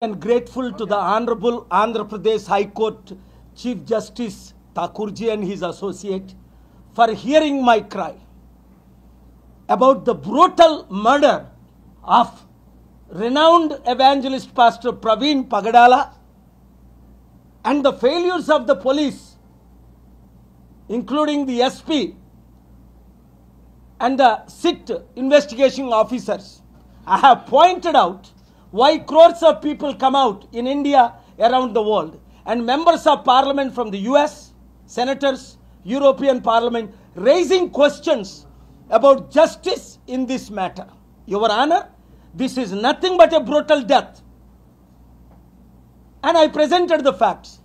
And grateful to the Honorable Andhra Pradesh High Court Chief Justice Thakurji and his associate for hearing my cry about the brutal murder of renowned evangelist Pastor Praveen Pagadala and the failures of the police, including the SP and the SIT investigation officers. I have pointed out why crores of people come out in India, around the world, and members of parliament from the US, senators, European Parliament, raising questions about justice in this matter. Your Honor, this is nothing but a brutal death. And I presented the facts.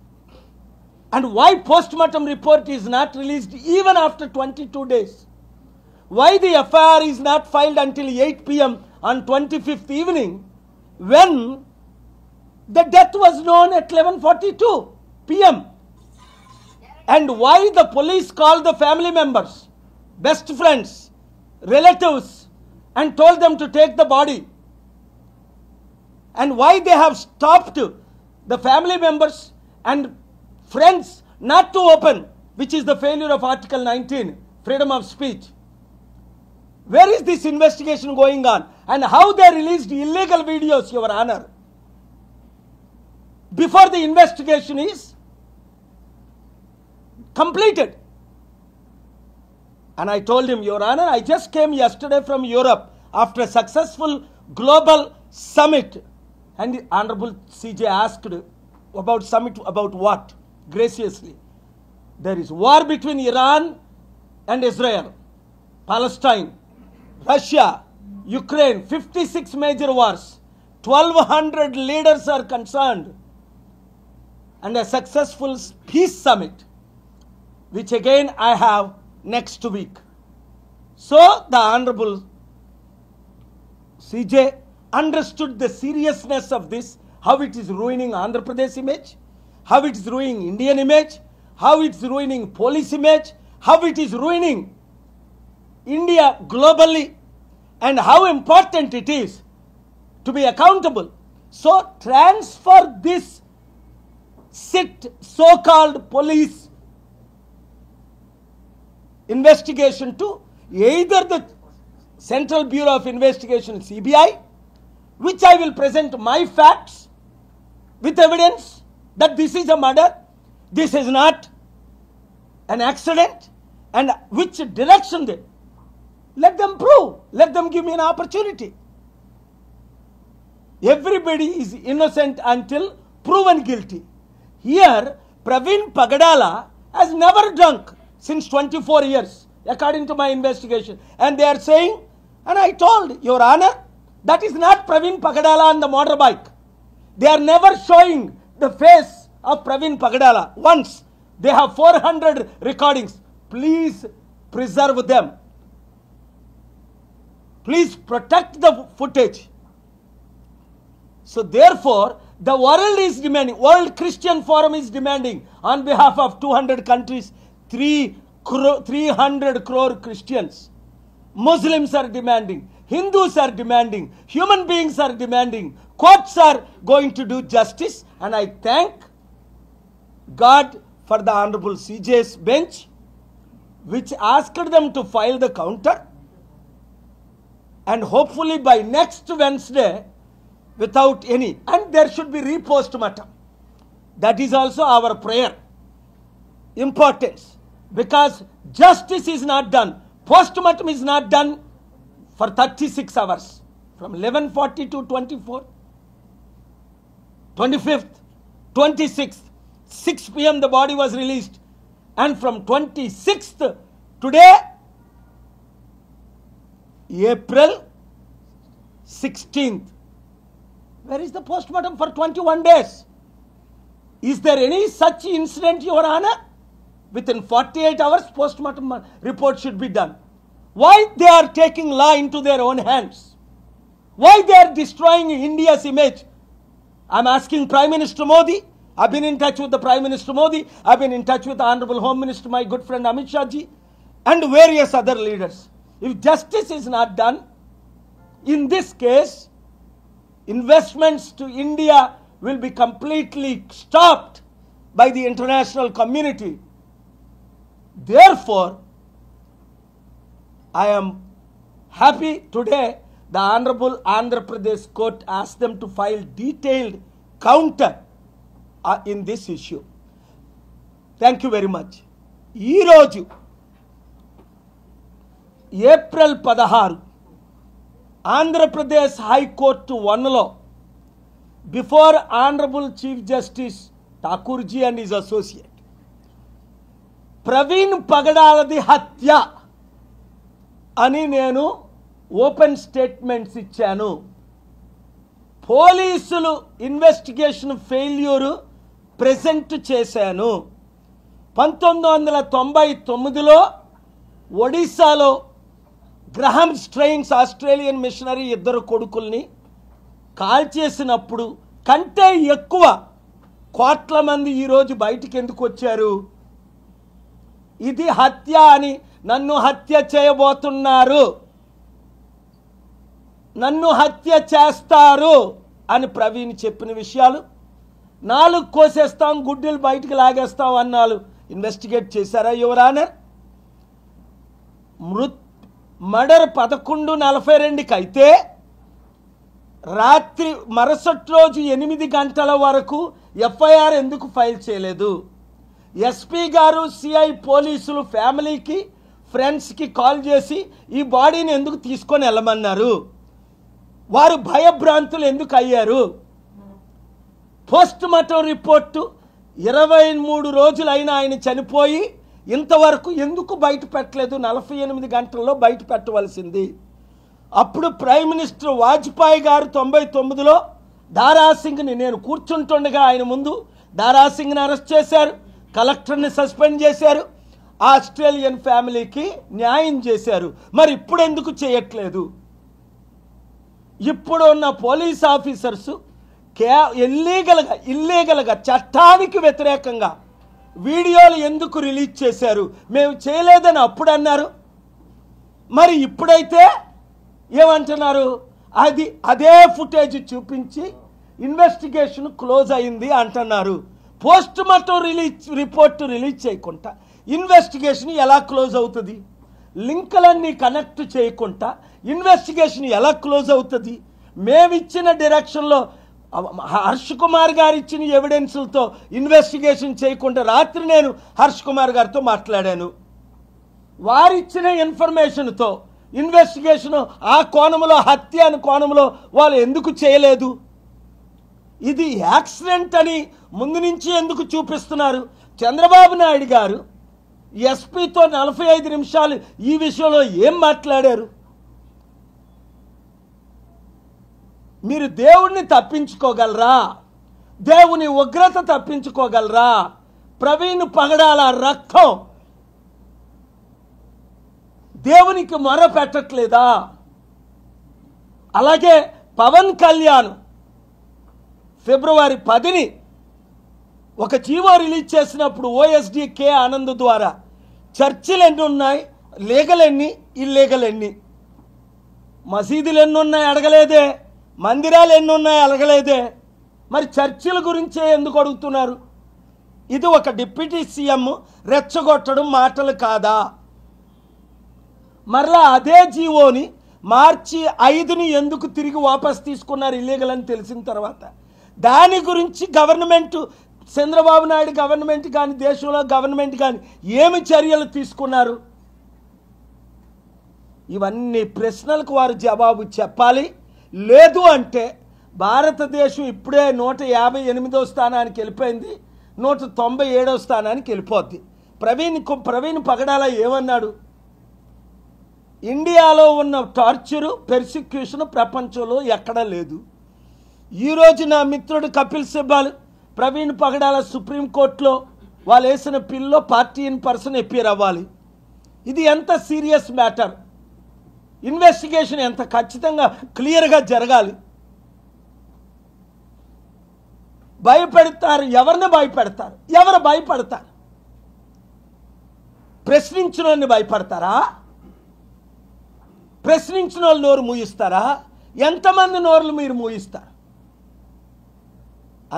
And why post-mortem report is not released even after 22 days? Why the FIR is not filed until 8 p.m. on 25th evening, when the death was known at 11:42 p.m. And why the police called the family members, best friends, relatives, and told them to take the body? And why they have stopped the family members and friends not to open, which is the failure of Article 19, freedom of speech? Where is this investigation going on? And how they released illegal videos, Your Honor, before the investigation is completed? And I told him, Your Honor, I just came yesterday from Europe after a successful global summit. And the Honorable CJ asked about summit, about what? Graciously. There is war between Iran and Israel, Palestine, Russia, Ukraine, 56 major wars, 1,200 leaders are concerned, and a successful peace summit, which again I have next week. So the Honorable CJ understood the seriousness of this, how it is ruining Andhra Pradesh image, how it is ruining Indian image, how it is ruining police image, how it is ruining India globally, and how important it is to be accountable. So transfer this SIT, so-called police investigation, to either the Central Bureau of Investigation, CBI, which I will present my facts with evidence that this is a murder, this is not an accident, and which direction they. Let them prove. Let them give me an opportunity. Everybody is innocent until proven guilty. Here, Praveen Pagadala has never drunk since 24 years, according to my investigation. And they are saying, and I told, Your Honor, that is not Praveen Pagadala on the motorbike. They are never showing the face of Praveen Pagadala. Once they have 400 recordings. Please preserve them. Please protect the footage. So therefore, the world is demanding, World Christian Forum is demanding on behalf of 200 countries, 300 crore Christians. Muslims are demanding, Hindus are demanding, human beings are demanding, courts are going to do justice. And I thank God for the Honorable CJ's bench, which asked them to file the counter. And hopefully by next Wednesday, without any, and there should be re-post-mortem. That is also our prayer. Importance. Because justice is not done. Post-mortem is not done for 36 hours. From 11:40 to 24, 25th, 26th, 6 p.m. the body was released. And from 26th, today, April 16th. Where is the post-mortem for 21 days? Is there any such incident, Your Honor? Within 48 hours, post-mortem report should be done. Why they are taking law into their own hands? Why they are destroying India's image? I'm asking Prime Minister Modi. I've been in touch with the Prime Minister Modi. I've been in touch with the Honorable Home Minister, my good friend Amit Shah ji, and various other leaders. If justice is not done, in this case, investments to India will be completely stopped by the international community. Therefore, I am happy today the Honorable Andhra Pradesh Court asked them to file detailed counter in this issue. Thank you very much. ఈ రోజు April 16 Andhra Pradesh high court 1లో before honourable chief justice Thakurji and his associate Praveen పగడాలది హత్య అని నేను open statements ఇచ్చాను. పోలీసులు investigation failure present చేశాను. 1999లో ఒడిశాలో గ్రహం స్ట్రెయిన్స్ ఆస్ట్రేలియన్ మిషనరీ 2 కొడుకుల్ని కాల్చేసినప్పుడు కంటే ఎక్కువ కోట్ల మంది ఈరోజు బయటికి ఎందుకు వచ్చారు? ఇది హత్య అని, నన్ను హత్య చేయబోతున్నారు, నన్ను హత్య చేస్తారు అని ప్రవీణ్ చెప్పిన విషయాలు, 4 కోసేస్తాం, గుడ్డలు బయటికి లాగేస్తాం అన్నాలు ఇన్వెస్టిగేట్ చేశారా యువర్ ఆనర్? మర్డర్ 11:42కి అయితే రాత్రి మరుసటి రోజు 8 గంటల వరకు ఎఫ్ఐఆర్ ఎందుకు ఫైల్ చేయలేదు? ఎస్పీ గారు, సిఐ పోలీసులు ఫ్యామిలీకి, ఫ్రెండ్స్కి కాల్ చేసి ఈ బాడీని ఎందుకు తీసుకొని వెళ్ళమన్నారు? వారు భయభ్రాంతులు ఎందుకు అయ్యారు? పోస్ట్ మార్టం రిపోర్టు 23 రోజులైనా ఆయన చనిపోయి ఇంతవరకు ఎందుకు బయట పెట్టలేదు? 48 గంటల్లో బయట పెట్టవలసింది. అప్పుడు ప్రైమ్ మినిస్టర్ వాజ్పేయి గారు 99లో దారాసింగ్ని, నేను కూర్చుంటుండగా ఆయన ముందు దారాసింగ్ని అరెస్ట్ చేశారు, కలెక్టర్ని సస్పెండ్ చేశారు, ఆస్ట్రేలియన్ ఫ్యామిలీకి న్యాయం చేశారు. మరి ఇప్పుడు ఎందుకు చేయట్లేదు? ఇప్పుడు ఉన్న పోలీస్ ఆఫీసర్స్ ఇల్లీగల్గా చట్టానికి వ్యతిరేకంగా వీడియోలు ఎందుకు రిలీజ్ చేశారు? మేము చేయలేదని అప్పుడు అన్నారు, మరి ఇప్పుడైతే ఏమంటున్నారు? అదే ఫుటేజ్ చూపించి ఇన్వెస్టిగేషన్ క్లోజ్ అయింది అంటున్నారు. పోస్ట్ మార్టం రిపోర్టు రిలీజ్ చేయకుండా ఇన్వెస్టిగేషన్ ఎలా క్లోజ్ అవుతుంది? లింకులన్నీ కనెక్ట్ చేయకుండా ఇన్వెస్టిగేషన్ ఎలా క్లోజ్ అవుతుంది? మేమిచ్చిన డైరెక్షన్లో హర్ష్ కుమార్ గారు ఇచ్చిన ఎవిడెన్స్లతో ఇన్వెస్టిగేషన్ చేయకుండా రాత్రి నేను హర్ష్ కుమార్ గారితో మాట్లాడాను. వారిచ్చిన ఇన్ఫర్మేషన్తో ఇన్వెస్టిగేషన్ ఆ కోణంలో, హత్య అని కోణంలో వాళ్ళు ఎందుకు చేయలేదు? ఇది యాక్సిడెంట్ అని ముందు నుంచి ఎందుకు చూపిస్తున్నారు? చంద్రబాబు నాయుడు గారు ఎస్పీతో 45 నిమిషాలు ఈ విషయంలో ఏం మాట్లాడారు? మీరు దేవుణ్ణి తప్పించుకోగలరా? దేవుని ఉగ్రత తప్పించుకోగలరా? ప్రవీణ్ పగడాల రక్తం దేవునికి మొర పెట్టట్లేదా? అలాగే పవన్ కళ్యాణ్ ఫిబ్రవరి 10ని ఒక జీవో రిలీజ్ చేసినప్పుడు ఓఎస్డి కే ఆనంద్ ద్వారా చర్చిలు ఎన్ని ఉన్నాయి, లీగల్ ఎన్ని, ఇల్లీగల్ ఎన్ని, మసీదులు ఎన్ని ఉన్నాయి అడగలేదే, మందిరాలు ఎన్ని ఉన్నాయి అడగలేదే, మరి చర్చిల గురించే ఎందుకు అడుగుతున్నారు? ఇది ఒక డిప్యూటీ సీఎం రెచ్చగొట్టడం మాటలు కాదా? మరలా అదే జీవోని మార్చి 5ని ఎందుకు తిరిగి వాపస్ తీసుకున్నారు ఇల్లీగల్ అని తెలిసిన తర్వాత? దాని గురించి గవర్నమెంట్, చంద్రబాబు నాయుడు గవర్నమెంట్ కానీ దేశంలో గవర్నమెంట్ కానీ ఏమి చర్యలు తీసుకున్నారు? ఇవన్నీ ప్రశ్నలకు వారు జవాబు చెప్పాలి. లేదు అంటే భారతదేశం ఇప్పుడే 158వ స్థానానికి వెళ్ళిపోయింది, 197వ స్థానానికి వెళ్ళిపోద్ది. ప్రవీణ్ పగడాల ఏమన్నాడు? ఇండియాలో ఉన్న టార్చరు, పెర్సిక్యూషన్ ప్రపంచంలో ఎక్కడా లేదు. ఈరోజు నా మిత్రుడు కపిల్ సిబాల్ ప్రవీణ్ పగడాల సుప్రీంకోర్టులో వాళ్ళు వేసిన pillow party in person appear అవ్వాలి. ఇది ఎంత సీరియస్ మ్యాటర్? ఇన్వెస్టిగేషన్ ఎంత ఖచ్చితంగా క్లియర్గా జరగాలి. భయపెడతారు, ఎవరిని భయపెడతారు? ఎవరు భయపడతారు? ప్రశ్నించిన వాళ్ళని భయపడతారా? ప్రశ్నించిన వాళ్ళు నోరు మూయిస్తారా? ఎంతమంది నోర్లు మీరు మూయిస్తారు?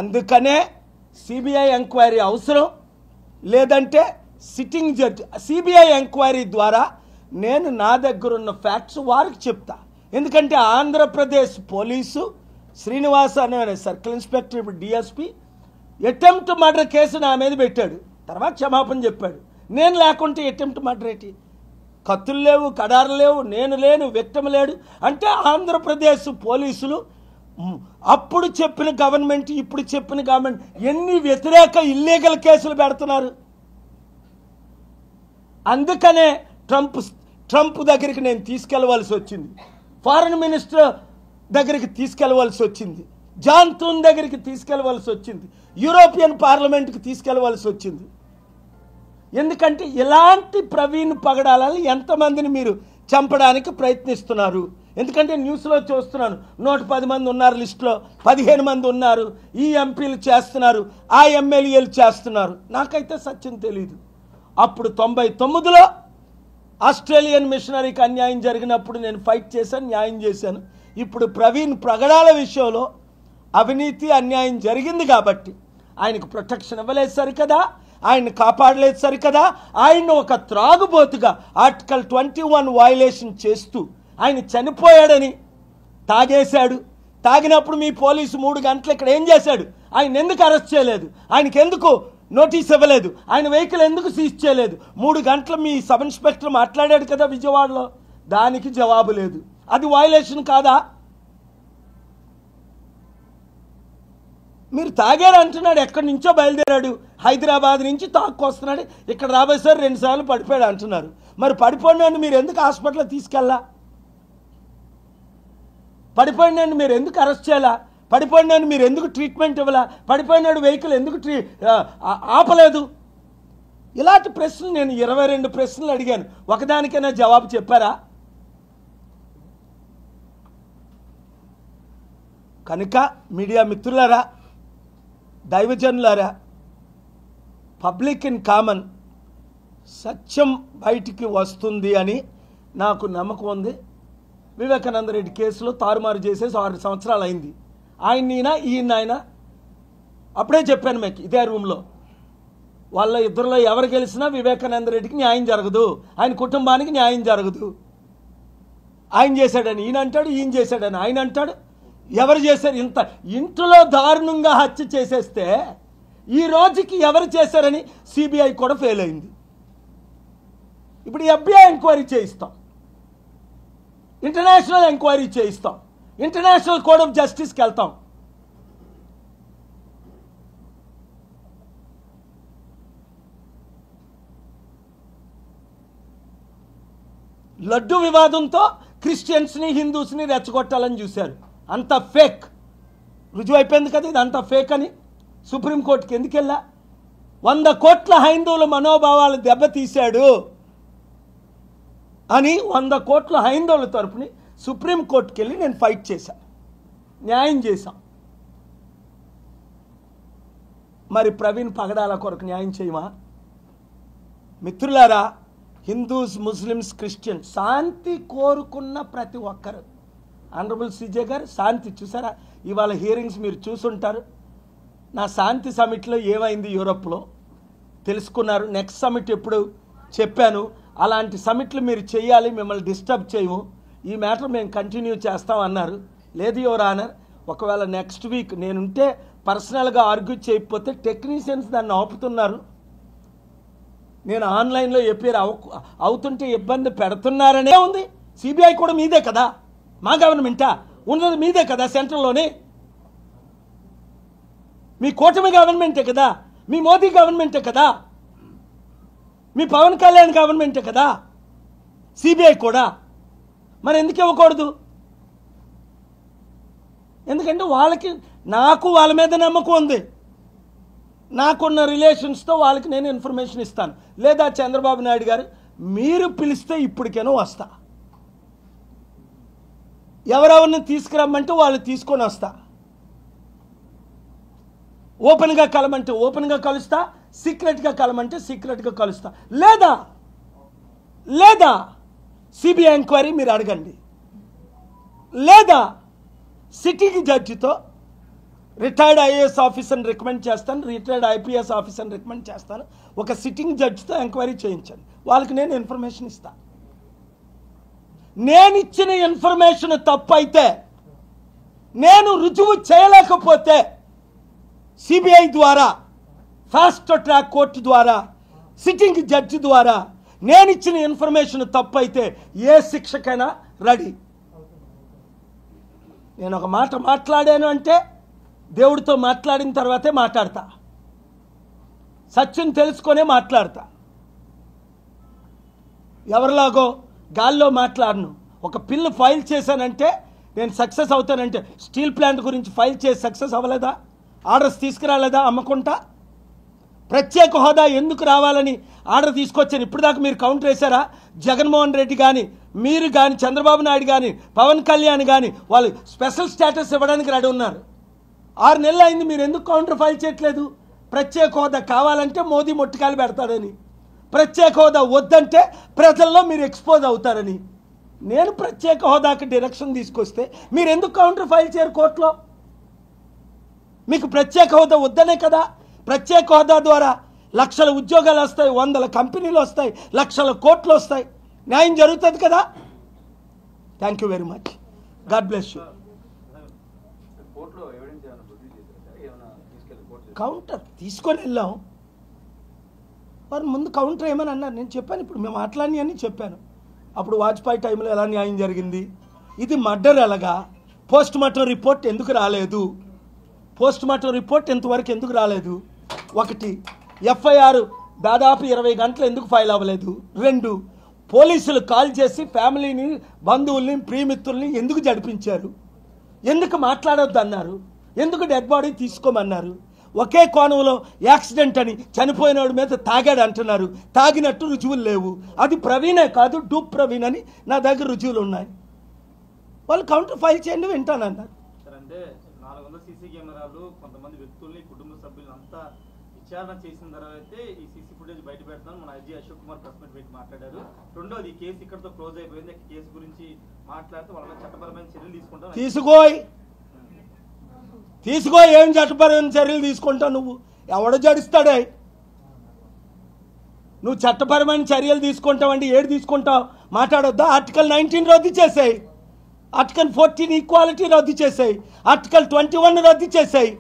అందుకనే సిబిఐ ఎంక్వైరీ అవసరం, లేదంటే సిట్టింగ్ జడ్జి సిబిఐ ఎంక్వైరీ ద్వారా నేను నా దగ్గర ఉన్న ఫ్యాక్ట్స్ వారికి చెప్తా. ఎందుకంటే ఆంధ్రప్రదేశ్ పోలీసు శ్రీనివాస్ అనే సర్కిల్ ఇన్స్పెక్టర్, ఇప్పుడు డిఎస్పి, అటెంప్ట్ మర్డర్ కేసు నా మీద పెట్టాడు. తర్వాత క్షమాపణ చెప్పాడు. నేను లేకుంటే అటెంప్ట్ మర్డర్ ఏంటి? కత్తులు లేవు, కడారు లేవు, నేను లేను, విక్టిమ్ లేడు. అంటే ఆంధ్రప్రదేశ్ పోలీసులు అప్పుడు చెప్పిన గవర్నమెంట్, ఇప్పుడు చెప్పిన గవర్నమెంట్ ఎన్ని వ్యతిరేక ఇల్లీగల్ కేసులు పెడుతున్నారు. అందుకనే ట్రంప్ దగ్గరికి నేను తీసుకెళ్లవలసి వచ్చింది, ఫారెన్ మినిస్టర్ దగ్గరికి తీసుకెళ్లవలసి వచ్చింది, జాన్ థూన్ దగ్గరికి తీసుకెళ్లవలసి వచ్చింది, యూరోపియన్ పార్లమెంట్కి తీసుకెళ్లవలసి వచ్చింది. ఎందుకంటే ఇలాంటి ప్రవీణ్ పగడాలని ఎంతమందిని మీరు చంపడానికి ప్రయత్నిస్తున్నారు? ఎందుకంటే న్యూస్లో చూస్తున్నాను, 110 మంది ఉన్నారు లిస్టులో, 15 మంది ఉన్నారు, ఈ ఎంపీలు చేస్తున్నారు, ఆ ఎమ్మెల్యేలు చేస్తున్నారు. నాకైతే సత్యం తెలీదు. అప్పుడు 99లో ఆస్ట్రేలియన్ మిషనరీకి అన్యాయం జరిగినప్పుడు నేను ఫైట్ చేశాను, న్యాయం చేశాను. ఇప్పుడు ప్రవీణ్ పగడాల విషయంలో అవినీతి అన్యాయం జరిగింది కాబట్టి ఆయనకు ప్రొటెక్షన్ ఇవ్వలేదు సరికదా, ఆయన్ని కాపాడలేదు సరికదా, ఆయన ఒక త్రాగుబోతుగా ఆర్టికల్ 21 వయలేషన్ చేస్తూ ఆయన చనిపోయాడని తాగేశాడు. తాగినప్పుడు మీ పోలీసు 3 గంటలు ఇక్కడ ఏం చేశాడు? ఆయన ఎందుకు అరెస్ట్ చేయలేదు? ఆయనకి ఎందుకు నోటీస్ ఇవ్వలేదు? ఆయన వెహికల్ ఎందుకు సీజ్ చేయలేదు? 3 గంటలు మీ సబ్ ఇన్స్పెక్టర్ మాట్లాడాడు కదా విజయవాడలో, దానికి జవాబు లేదు. అది వయలేషన్ కాదా? మీరు తాగారు అంటున్నాడు, ఎక్కడి నుంచో బయలుదేరాడు, హైదరాబాద్ నుంచి తాక్కొస్తున్నాడు, ఇక్కడ రాబోయేసారి 2 సార్లు పడిపోయాడు అంటున్నారు. మరి పడిపోయినాడు మీరు ఎందుకు హాస్పిటల్లో తీసుకెళ్ళా? పడిపోయినాడు మీరు ఎందుకు అరెస్ట్ చేయాలా? పడిపోయినాడు మీరు ఎందుకు ట్రీట్మెంట్ ఇవ్వాలా? పడిపోయినాడు వెహికల్ ఎందుకు ఆపలేదు? ఇలాంటి ప్రశ్నలు నేను 22 ప్రశ్నలు అడిగాను, ఒకదానికైనా జవాబు చెప్పారా? కనుక మీడియా మిత్రులారా, దైవజనులారా, పబ్లిక్ ఇన్ కామన్ సత్యం బయటికి వస్తుంది అని నాకు నమ్మకం ఉంది. వివేకానంద రెడ్డి కేసులో తారుమారు చేసేసి 6 సంవత్సరాలు అయింది. ఈయన అప్పుడే చెప్పాను మీకు ఇదే రూమ్లో, వాళ్ళ ఇద్దరిలో ఎవరు గెలిచినా వివేకానంద రెడ్డికి న్యాయం జరగదు, ఆయన కుటుంబానికి న్యాయం జరగదు. ఆయన చేశాడని ఈయన అంటాడు, ఈయన చేశాడని ఆయన అంటాడు. ఎవరు చేశారు? ఇంట్లో దారుణంగా హత్య చేసేస్తే ఈ రోజుకి ఎవరు చేశారని సిబిఐ కూడా ఫెయిల్ అయింది. ఇప్పుడు FBI ఎంక్వైరీ చేయిస్తాం, ఇంటర్నేషనల్ ఎంక్వైరీ చేయిస్తాం, ఇంటర్నేషనల్ కోర్ట్ ఆఫ్ జస్టిస్కి వెళ్తాం. లడ్డు వివాదంతో క్రిస్టియన్స్ని హిందూస్ని రెచ్చగొట్టాలని చూశారు. అంత ఫేక్ రుజువు అయిపోయింది కదా, ఇది అంత ఫేక్ అని. సుప్రీంకోర్టుకి ఎందుకు వెళ్ళా? 100 కోట్ల హైందవుల మనోభావాలు దెబ్బతీశాడు అని 100 కోట్ల హైందవుల తరపుని సుప్రీంకోర్టుకి వెళ్ళి నేను ఫైట్ చేశాను, న్యాయం చేశాం. మరి ప్రవీణ్ పగడాల కొరకు న్యాయం చేయమా? మిత్రులారా, హిందూస్, ముస్లిమ్స్, క్రిస్టియన్స్ శాంతి కోరుకున్న ప్రతి ఒక్కరు, ఆనరబుల్ సిజే గారు శాంతి చూసారా? ఇవాళ హియరింగ్స్ మీరు చూసుంటారు. నా శాంతి సమిట్లో ఏమైంది యూరోప్లో తెలుసుకున్నారు. నెక్స్ట్ సమిట్ ఎప్పుడు చెప్పాను, అలాంటి సమిట్లు మీరు చేయాలి, మిమ్మల్ని డిస్టర్బ్ చేయము, ఈ మ్యాటర్ మేము కంటిన్యూ చేస్తాం అన్నారు. లేదు యువర్ ఆనర్, ఒకవేళ నెక్స్ట్ వీక్ నేనుంటే పర్సనల్గా ఆర్గ్యూ చేయకపోతే టెక్నీషియన్స్ దాన్ని ఆపుతున్నారు, నేను ఆన్లైన్లో ఎపేర్ అవుతుంటే ఇబ్బంది పెడుతున్నారనే ఉంది. సిబిఐ కూడా మీదే కదా, మా గవర్నమెంటా? ఉన్నది మీదే కదా, సెంట్రల్లోనే మీ కూటమి గవర్నమెంటే కదా, మీ మోదీ గవర్నమెంటే కదా, మీ పవన్ కళ్యాణ్ గవర్నమెంటే కదా సిబిఐ కూడా. మరి ఎందుకు ఇవ్వకూడదు? ఎందుకంటే నాకు వాళ్ళ మీద నమ్మకం ఉంది, నాకున్న రిలేషన్స్తో వాళ్ళకి నేను ఇన్ఫర్మేషన్ ఇస్తాను. లేదా చంద్రబాబు నాయుడు గారు మీరు పిలిస్తే ఇప్పటికేనో వస్తా, ఎవరెవరిని తీసుకురమ్మంటే వాళ్ళు తీసుకొని వస్తా, ఓపెన్గా కలమంటే ఓపెన్గా కలుస్తా, సీక్రెట్గా కలమంటే సీక్రెట్గా కలుస్తా. లేదా సిబిఐ ఎంక్వైరీ మీరు అడగండి, లేదా సిట్టింగ్ జడ్జితో రిటైర్డ్ ఐఏఎస్ ఆఫీసర్ని రికమెండ్ చేస్తాను, రిటైర్డ్ ఐపీఎస్ ఆఫీసర్ని రికమెండ్ చేస్తాను, ఒక సిట్టింగ్ జడ్జితో ఎంక్వైరీ చేయించండి, వాళ్ళకి నేను ఇన్ఫర్మేషన్ ఇస్తాను. నేను ఇచ్చిన ఇన్ఫర్మేషన్ తప్పు అయితే, నేను రుజువు చేయలేకపోతే సిబిఐ ద్వారా, ఫాస్ట్ ట్రాక్ కోర్టు ద్వారా, సిట్టింగ్ జడ్జి ద్వారా నేను ఇచ్చిన ఇన్ఫర్మేషన్ తప్పు అయితే ఏ శిక్షకైనా రెడీ. నేను ఒక మాట మాట్లాడాను అంటే దేవుడితో మాట్లాడిన తర్వాతే మాట్లాడతా, సత్యం తెలుసుకొనే మాట్లాడతా. ఎవరిలాగో గాల్లో మాట్లాడను. ఒక బిల్లు ఫైల్ చేశానంటే నేను సక్సెస్ అవుతానంటే, స్టీల్ ప్లాంట్ గురించి ఫైల్ చేసి సక్సెస్ అవ్వలేదా? ఆర్డర్స్ తీసుకురాలేదా? అమ్మకుంటా. ప్రత్యేక హోదా ఎందుకు రావాలని ఆర్డర్ తీసుకొచ్చాను. ఇప్పుడు దాకా మీరు కౌంటర్ వేశారా? జగన్మోహన్ రెడ్డి కానీ, మీరు కానీ, చంద్రబాబు నాయుడు కానీ, పవన్ కళ్యాణ్ కానీ వాళ్ళు స్పెషల్ స్టేటస్ ఇవ్వడానికి రెడీ ఉన్నారు. 6 నెలలు అయింది, మీరు ఎందుకు కౌంటర్ ఫైల్ చేయట్లేదు? ప్రత్యేక హోదా కావాలంటే మోదీ మొట్టికాయలు పెడతాడని, ప్రత్యేక హోదా వద్దంటే ప్రజల్లో మీరు ఎక్స్పోజ్ అవుతారని. నేను ప్రత్యేక హోదాకి డైరెక్షన్ తీసుకొస్తే మీరు ఎందుకు కౌంటర్ ఫైల్ చేయరు కోర్టులో? మీకు ప్రత్యేక హోదా వద్దనే కదా. ప్రత్యేక హోదా ద్వారా లక్షల ఉద్యోగాలు వస్తాయి, 100 కంపెనీలు వస్తాయి, లక్షల కోట్లు వస్తాయి, న్యాయం జరుగుతుంది కదా. Thank you very much. God bless you. Counter తీసుకొని వెళ్ళాం, వారు ముందు కౌంటర్ ఏమని అన్నారు. నేను చెప్పాను, ఇప్పుడు మేము మాట్లాడి అని చెప్పాను. అప్పుడు వాజ్పేయి టైంలో ఎలా న్యాయం జరిగింది, ఇది మర్డర్ ఎలాగా, పోస్ట్ మార్టం రిపోర్ట్ ఎందుకు రాలేదు, పోస్ట్ మార్టం రిపోర్ట్ ఇంతవరకు ఎందుకు రాలేదు, 1 ఎఫ్ఐఆర్ దాదాపు 20 గంటలు ఎందుకు ఫైల్ అవ్వలేదు, 2 పోలీసులు కాల్ చేసి ఫ్యామిలీని, బంధువుల్ని, ప్రియమిత్రుల్ని ఎందుకు జడిపించారు, ఎందుకు మాట్లాడొద్దు అన్నారు, ఎందుకు డెడ్ బాడీ తీసుకోమన్నారు, ఒకే కోణంలో యాక్సిడెంట్ అని చనిపోయినోడి మీద తాగాడు అంటున్నారు, తాగినట్టు రుజువులు లేవు, అది ప్రవీణే కాదు డూప్ ప్రవీణ్ అని నా దగ్గర రుజువులు ఉన్నాయి. వాళ్ళు కౌంటర్ ఫైల్ చేయండి, వింటానన్నారు. అంటే 400 సీసీ కెమెరాలు, కొంతమంది వ్యక్తుల్ని, కుటుంబ సభ్యులను అంతా విచారణ చేసిన తర్వాతే ఈ సీసీ ఫుటేజ్ బయట పెడతాను మన IG Ashok Kumar press meet పెట్టి మాట్లాడారు. రెండోది, ఈ కేసు ఇక్కడతో క్లోజ్ అయిపోయింది. కేసు గురించి మాట్లాడితే వాళ్ళ చట్టపరమైన చర్యలు తీసుకుంటాం. తీసుకో, ఏం చట్టపరమైన చర్యలు తీసుకుంటావు? నువ్వు ఎవడ జడిస్తాడే? నువ్వు చట్టపరమైన చర్యలు తీసుకుంటావండి, ఏడు తీసుకుంటావు? మాట్లాడొద్దా? ఆర్టికల్ 19 రద్దు చేసాయి, ఆర్టికల్ 14 ఈక్వాలిటీ రద్దు చేసాయి, ఆర్టికల్ 21 రద్దు చేసాయి.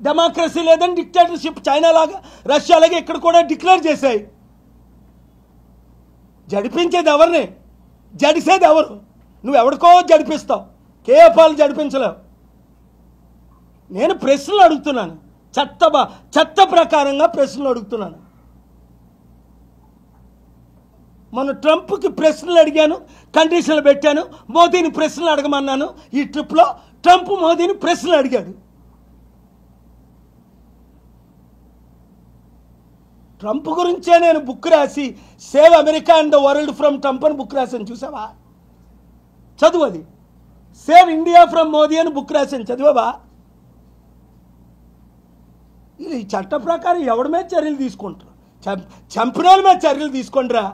డెమోక్రసీ లేదని డిక్టేటర్షిప్ చైనా లాగా, రష్యా లాగా ఇక్కడ కూడా డిక్లేర్ చేశాయి. జడిపించేది ఎవరిని? జడిసేది ఎవరు? నువ్వు ఎవరికో జడిపిస్తావు, కేపాలు జడిపించలేవు. నేను ప్రశ్నలు అడుగుతున్నాను, చట్ట ప్రకారంగా ప్రశ్నలు అడుగుతున్నాను. మన ట్రంప్కి ప్రశ్నలు అడిగాను, కండిషన్లు పెట్టాను, మోదీని ప్రశ్నలు అడగమన్నాను. ఈ ట్రిప్లో ట్రంప్ మోదీని ప్రశ్నలు అడిగాడు. ట్రంప్ గురించే నేను బుక్ రాసి save America and the world from Trump అని బుక్ రాశాను, చూసావా? చదువు. అది సేవ్ ఇండియా ఫ్రమ్ మోదీ అని బుక్ రాశాను, చదివావా? ఇది చట్ట ప్రకారం ఎవడి మీద చర్యలు తీసుకుంటారు? చంపిన వాళ్ళ మీద చర్యలు తీసుకుంటారా?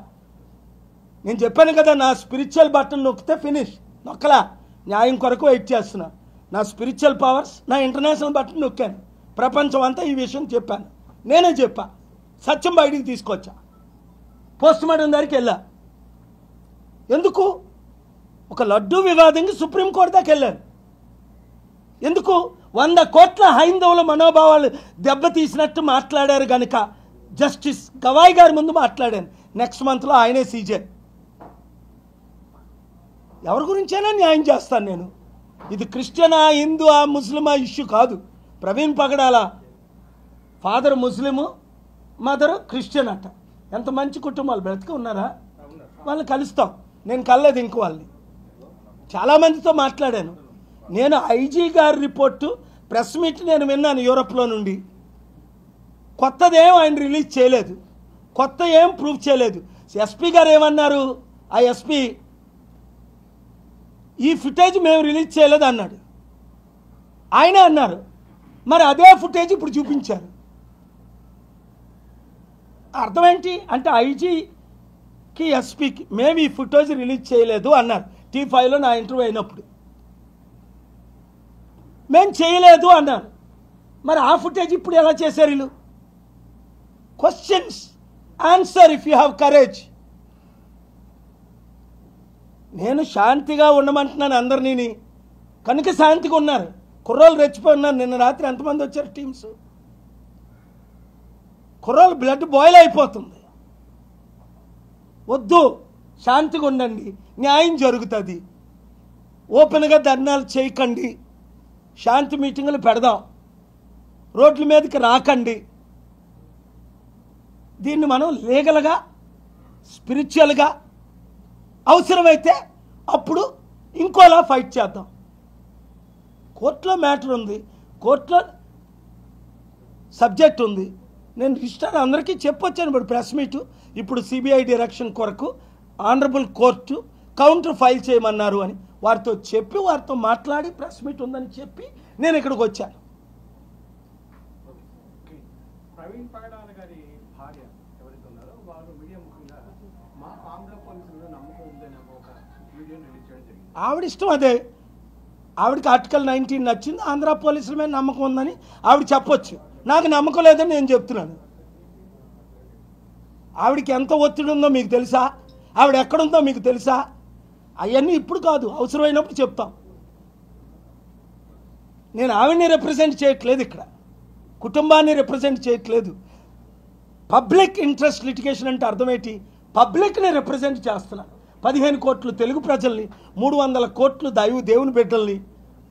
నేను చెప్పాను కదా, నా స్పిరిచువల్ బటన్ నొక్కితే ఫినిష్. నొక్కలా, న్యాయం కొరకు వెయిట్ చేస్తున్నా. నా స్పిరిచువల్ పవర్స్, నా ఇంటర్నేషనల్ బటన్ నొక్కాను. ప్రపంచం అంతా ఈ విషయం చెప్పాను, నేనే చెప్పా. సత్యం బయటికి తీసుకొచ్చా. పోస్ట్ మార్టం దగ్గరికి వెళ్ళా. ఎందుకు? ఒక లడ్డూ వివాదంగా సుప్రీంకోర్టు దాకా వెళ్ళాను. ఎందుకు? 100 కోట్ల హైందవుల మనోభావాలు దెబ్బతీసినట్టు మాట్లాడారు కనుక జస్టిస్ గవాయ్ గారి ముందు మాట్లాడాను. నెక్స్ట్ మంత్లో ఆయనే సీజే. ఎవరి గురించైనా న్యాయం చేస్తాను నేను. ఇది క్రిస్టియనా, హిందూవా, ముస్లిమా ఇష్యూ కాదు. ప్రవీణ్ పగడాల ఫాదర్ ముస్లిము, మదర్ క్రిస్టియన్ అట. ఎంత మంచి కుటుంబాలు బ్రతికి ఉన్నారా? వాళ్ళని కలుస్తాం. నేను కలలేదు ఇంక వాళ్ళని. చాలామందితో మాట్లాడాను. నేను ఐజీ గారి రిపోర్టు ప్రెస్ మీట్ నేను విన్నాను యూరోప్లో నుండి. కొత్తదేం ఆయన రిలీజ్ చేయలేదు, కొత్త ఏం ప్రూవ్ చేయలేదు. ఎస్పీ గారు ఏమన్నారు? ఆ ఎస్పీ ఈ ఫుటేజ్ మేము రిలీజ్ చేయలేదు అన్నాడు. ఆయనే అన్నారు. మరి అదే ఫుటేజ్ ఇప్పుడు చూపించారు. అర్థమేంటి అంటే ఐజీకి ఎస్పీకి మేము ఈ ఫుటేజ్ రిలీజ్ చేయలేదు అన్నారు. T5లో నా ఇంటర్వ్యూ అయినప్పుడు. మేము చేయలేదు అన్నారు. మరి ఆ ఫుటేజ్ ఇప్పుడు ఎలా చేశారు వీళ్ళు? Questions answer if you have courage. నేను శాంతిగా ఉండమంటున్నాను అందరినీ, కనుక శాంతిగా ఉన్నారు. కుర్రోళ్ళు రెచ్చిపోయి ఉన్నారు. నిన్న రాత్రి ఎంతమంది వచ్చారు టీమ్స్? కుర్రోళ్ళు బ్లడ్ బాయిల్ అయిపోతుంది. వద్దు, శాంతిగా ఉండండి, న్యాయం జరుగుతుంది. ఓపెన్గా ధర్నాలు చేయకండి, శాంతి మీటింగులు పెడదాం, రోడ్ల మీదకి రాకండి. దీన్ని మనం లీగల్గా, స్పిరిచువల్గా, అవసరమైతే అప్పుడు ఇంకోలా ఫైట్ చేద్దాం. కోర్టులో మ్యాటర్ ఉంది, కోర్టులో సబ్జెక్ట్ ఉంది. నేను రిజిస్టర్ అందరికీ చెప్పొచ్చాను. ఇప్పుడు ప్రెస్ మీటు, ఇప్పుడు సిబిఐ డైరెక్షన్ కొరకు ఆనరబుల్ కోర్టు కౌంటర్ ఫైల్ చేయమన్నారు అని వారితో చెప్పి, వారితో మాట్లాడి ప్రెస్ మీట్ ఉందని చెప్పి నేను ఇక్కడికి వచ్చాను. ప్రవీణ్ పగడాల గారి భార్య ఎవరైతే ఉన్నారో వారు మీడియా ముఖంగా మా ఆంధ్ర పోలీసులు నమ్మకం ఉందనే ఒక వీడియోని రిలీజ్ చేయడం జరిగింది. ఆవిడ ఇష్టం అదే. ఆవిడకి ఆర్టికల్ 19 నచ్చింది, ఆంధ్ర పోలీసుల మీద నమ్మకం ఉందని ఆవిడ చెప్పొచ్చు. నాకు నమ్మకం లేదని నేను చెప్తున్నాను. ఆవిడకి ఎంత ఒత్తిడి ఉందో మీకు తెలుసా? ఆవిడ ఎక్కడుందో మీకు తెలుసా? అవన్నీ ఇప్పుడు కాదు, అవసరమైనప్పుడు చెప్తాం. నేను ఆవిడని రిప్రజెంట్ చేయట్లేదు, ఇక్కడ కుటుంబాన్ని రిప్రజెంట్ చేయట్లేదు. పబ్లిక్ ఇంట్రెస్ట్ లిటిగేషన్ అంటే అర్థమేంటి? పబ్లిక్ని రిప్రజెంట్ చేస్తున్నాను. 15 కోట్లు తెలుగు ప్రజల్ని, 300 కోట్లు దేవుని బిడ్డల్ని,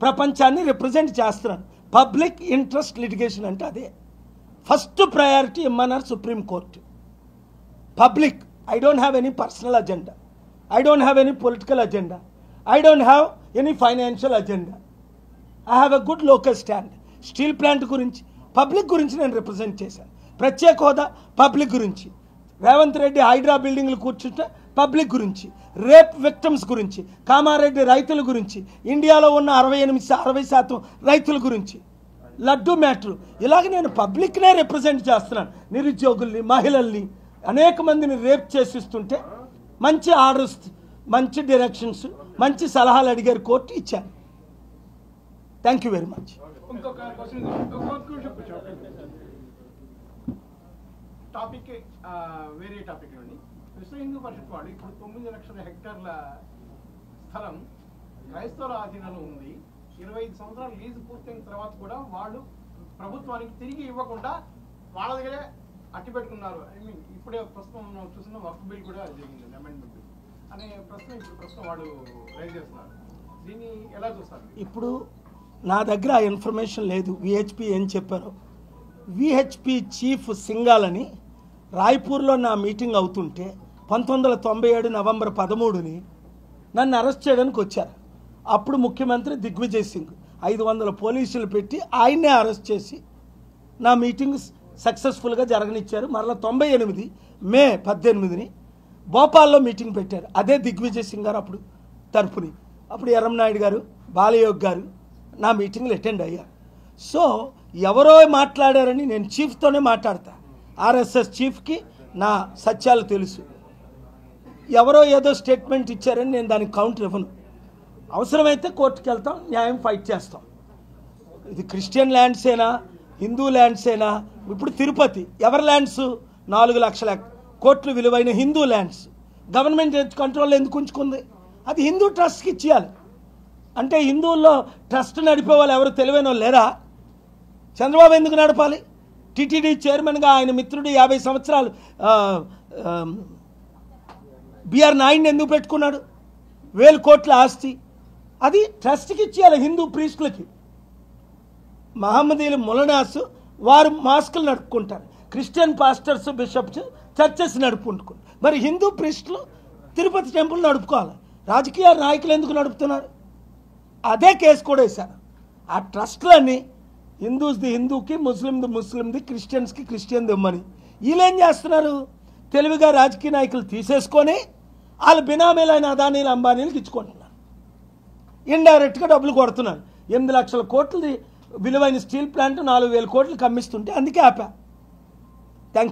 ప్రపంచాన్ని రిప్రజెంట్ చేస్తున్నాను. పబ్లిక్ ఇంట్రెస్ట్ లిటిగేషన్ అంటే అదే. ఫస్ట్ ప్రయారిటీ ఇమ్మన్నారు supreme court. Public. I don't have any personal agenda, I don't have any political agenda, I don't have any financial agenda. I have a good local stand. Steel plant గురించి, public గురించి నేను represent చేశాను. ప్రత్యేక హోదా public గురించి, రేవంత్ రెడ్డి హైడ్రా బిల్డింగ్లు కూర్చుంటే public గురించి, రేప్ విక్టమ్స్ గురించి, కామారెడ్డి రైతుల గురించి, ఇండియాలో ఉన్న 60% రైతుల గురించి, లడ్డు మ్యాటర్, ఇలాగ నేను పబ్లిక్నే రిప్రజెంట్ చేస్తున్నాను. నిరుద్యోగుల్ని, మహిళల్ని, అనేక మందిని రేప్ చేసిస్తుంటే మంచి ఆర్డర్స్, మంచి డైరెక్షన్స్, మంచి సలహాలు అడిగారు, కోర్టు ఇచ్చాను. Thank you very much. ఇంకొక క్వశ్చన్, టాపిక్ వేరే టాపిక్ నుండి. విశ్వ హిందూ పరిషత్ వాళ్ళు ఇప్పుడు 9 లక్షల హెక్టార్ల స్థలం క్రైస్తవుల ఆధీనంలో ఉంది. 25 సంవత్సరాలు లీజు పూర్తయిన తర్వాత కూడా వాళ్ళు ప్రభుత్వానికి తిరిగి ఇవ్వకుండా వాళ్ళ దగ్గరే అట్టి పెట్టుకున్నారు. ఐ మీన్ ఇప్పుడే ప్రస్తుతం చూసిన వక్ఫ్ బిల్ కూడా జరిగింది, అమెండ్మెంట్ అనే ప్రశ్న వాళ్ళు రైజ్ చేస్తున్నారు. దీన్ని ఎలా చూస్తారు? ఇప్పుడు నా దగ్గర ఆ ఇన్ఫర్మేషన్ లేదు. విహెచ్పి ఏం చెప్పారో, విహెచ్పి చీఫ్ సింగాలని రాయ్పూర్లో నా మీటింగ్ అవుతుంటే 1997 నవంబర్ 13ని నన్ను అరెస్ట్ చేయడానికి వచ్చారు. అప్పుడు ముఖ్యమంత్రి దిగ్విజయ్ సింగ్ 500 పోలీసులు పెట్టి ఆయన్నే అరెస్ట్ చేసి నా మీటింగ్ సక్సెస్ఫుల్గా జరగనిచ్చారు. మరలా 98 మే 18ని భోపాల్లో మీటింగ్ పెట్టారు. అదే దిగ్విజయ్ సింగ్ గారు అప్పుడు తరపుని, అప్పుడు ఎర్రంనాయుడు గారు, బాలయోగ్ గారు నా మీటింగ్లు అటెండ్ అయ్యారు. సో ఎవరో మాట్లాడారని నేను చీఫ్తోనే మాట్లాడతా. ఆర్ఎస్ఎస్ చీఫ్కి నా సత్యాలు తెలుసు. ఎవరో ఏదో స్టేట్మెంట్ ఇచ్చారని నేను దానికి కౌంటర్ ఇవ్వను. అవసరమైతే కోర్టుకు వెళ్తాం, న్యాయం ఫైట్ చేస్తాం. ఇది క్రిస్టియన్ ల్యాండ్సేనా, హిందూ ల్యాండ్సేనా? ఇప్పుడు తిరుపతి ఎవరి ల్యాండ్స్? 4 లక్షల కోట్లు విలువైన హిందూ ల్యాండ్స్ గవర్నమెంట్ కంట్రోల్లో ఎందుకు ఉంచుకుంది? అది హిందూ ట్రస్ట్కి ఇచ్చేయాలి. అంటే హిందువుల్లో ట్రస్ట్ నడిపే వాళ్ళు ఎవరు తెలివైన వాళ్ళు లేరా? చంద్రబాబు ఎందుకు నడపాలి? టీటీడీ చైర్మన్గా ఆయన మిత్రుడు 50 సంవత్సరాలు బిఆర్ నాయుడిని ఎందుకు పెట్టుకున్నాడు? 1000 కోట్ల ఆస్తి. అది ట్రస్ట్కి ఇచ్చేయాలి హిందూ ప్రీస్టులకి. మహమ్మదీలు ములనాసు వారు మాస్కులు నడుపుకుంటారు, క్రిస్టియన్ పాస్టర్స్ బిషప్స్ చర్చెస్ నడుపుకుంటున్నారు. మరి హిందూ ప్రీస్టులు తిరుపతి టెంపుల్ నడుపుకోవాలి. రాజకీయ నాయకులు ఎందుకు నడుపుతున్నారు? అదే కేసు కూడా వేశారు. ఆ ట్రస్ట్లన్నీ హిందూస్ది హిందూకి, ముస్లింది క్రిస్టియన్స్కి క్రిస్టియన్ది ఇమ్మని. వీళ్ళు ఏం చేస్తున్నారు? తెలివిగా రాజకీయ నాయకులు తీసేసుకొని వాళ్ళ బినామీలైన అదానీలు, అంబానీలకు ఇచ్చుకుంటున్నారు. ఇండైరెక్ట్గా డబ్బులు కొడుతున్నారు. 8 లక్షల కోట్లు విలువైన స్టీల్ ప్లాంట్ 4,000 కోట్లు కమ్మిస్తుంటే అందుకే ఆపా.